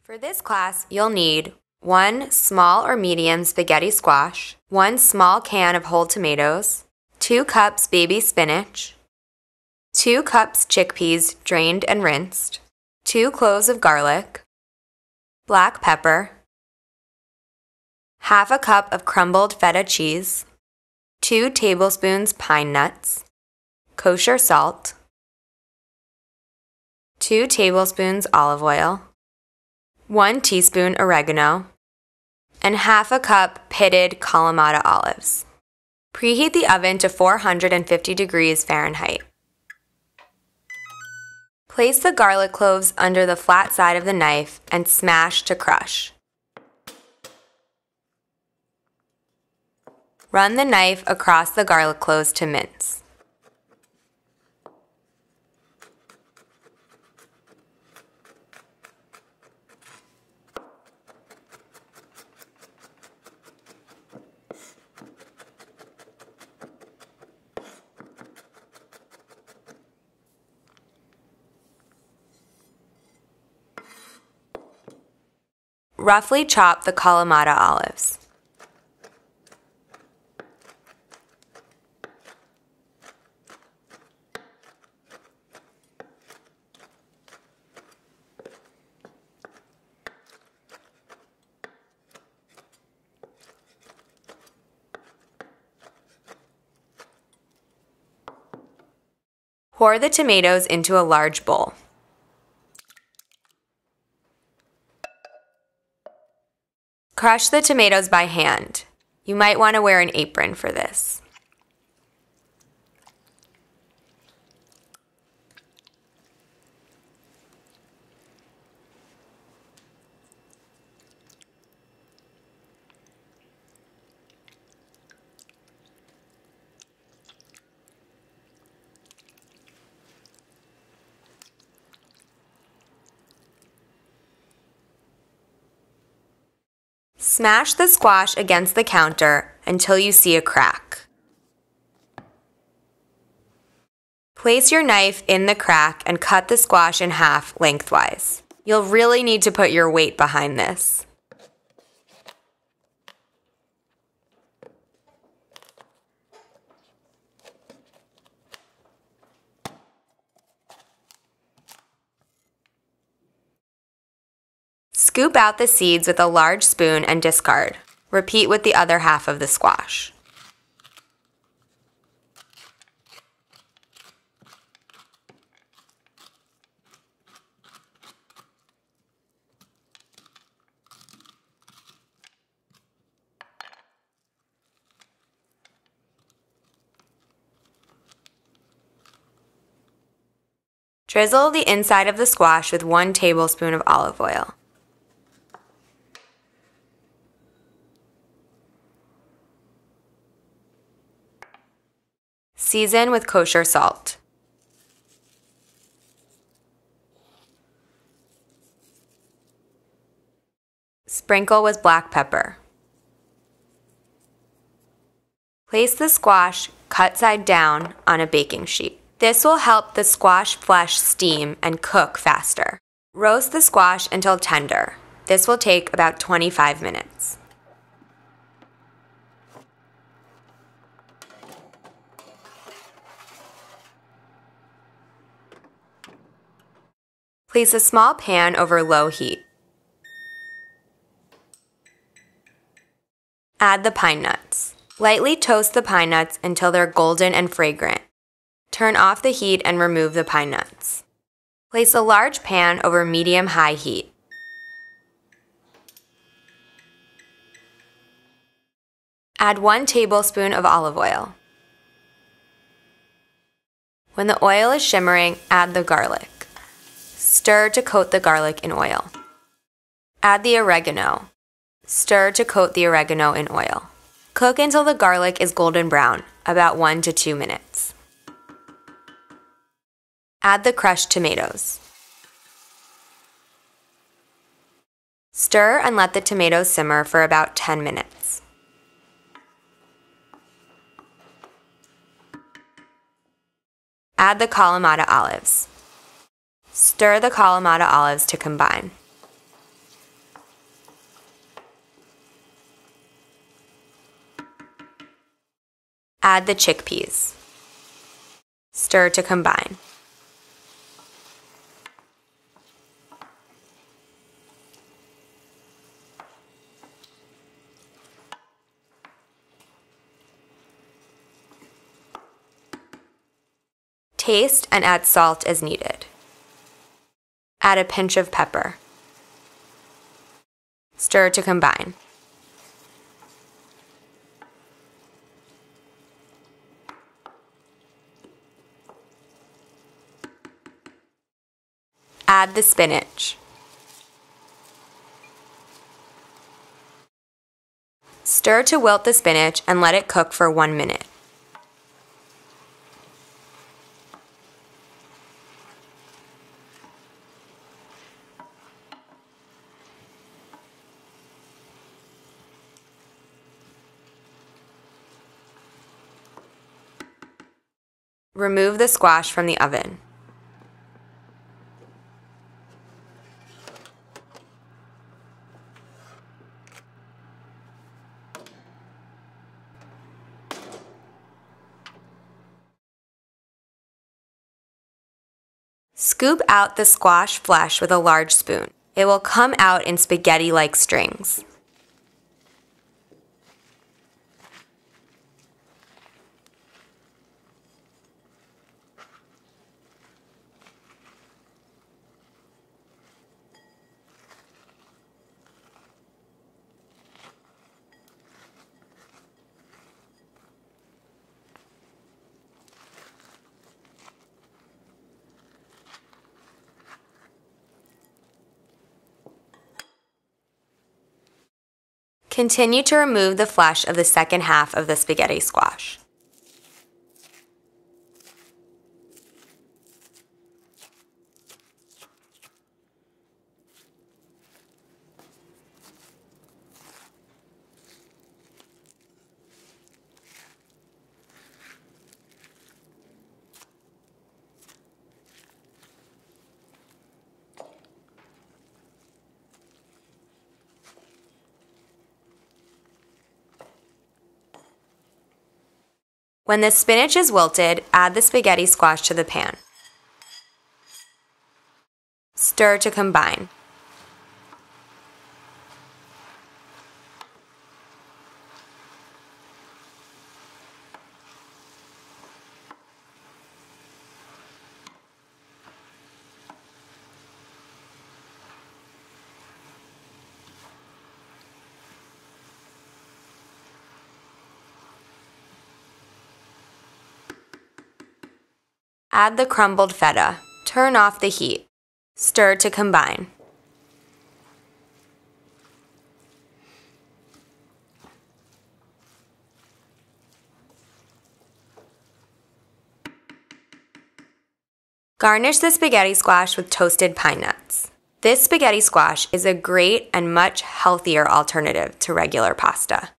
For this class, you'll need 1 small or medium spaghetti squash, 1 small can of whole tomatoes, 2 cups baby spinach, 2 cups chickpeas drained and rinsed, 2 cloves of garlic, black pepper, half a cup of crumbled feta cheese, 2 tablespoons pine nuts, kosher salt, 2 tablespoons olive oil, 1 teaspoon oregano, and half a cup pitted Kalamata olives. Preheat the oven to 450 degrees Fahrenheit. Place the garlic cloves under the flat side of the knife and smash to crush. Run the knife across the garlic cloves to mince. Roughly chop the Kalamata olives. Pour the tomatoes into a large bowl. Crush the tomatoes by hand. You might want to wear an apron for this. Smash the squash against the counter until you see a crack. Place your knife in the crack and cut the squash in half lengthwise. You'll really need to put your weight behind this. Scoop out the seeds with a large spoon and discard. Repeat with the other half of the squash. Drizzle the inside of the squash with 1 tablespoon of olive oil. Season with kosher salt. Sprinkle with black pepper. Place the squash, cut side down, on a baking sheet. This will help the squash flesh steam and cook faster. Roast the squash until tender. This will take about 25 minutes. Place a small pan over low heat. Add the pine nuts. Lightly toast the pine nuts until they're golden and fragrant. Turn off the heat and remove the pine nuts. Place a large pan over medium-high heat. Add 1 tablespoon of olive oil. When the oil is shimmering, add the garlic. Stir to coat the garlic in oil. Add the oregano. Stir to coat the oregano in oil. Cook until the garlic is golden brown, about 1 to 2 minutes. Add the crushed tomatoes. Stir and let the tomatoes simmer for about 10 minutes. Add the Kalamata olives. Stir the Kalamata olives to combine. Add the chickpeas. Stir to combine. Taste and add salt as needed. Add a pinch of pepper. Stir to combine. Add the spinach. Stir to wilt the spinach and let it cook for 1 minute. Remove the squash from the oven. Scoop out the squash flesh with a large spoon. It will come out in spaghetti-like strings. Continue to remove the flesh of the second half of the spaghetti squash. When the spinach is wilted, add the spaghetti squash to the pan. Stir to combine. Add the crumbled feta. Turn off the heat. Stir to combine. Garnish the spaghetti squash with toasted pine nuts. This spaghetti squash is a great and much healthier alternative to regular pasta.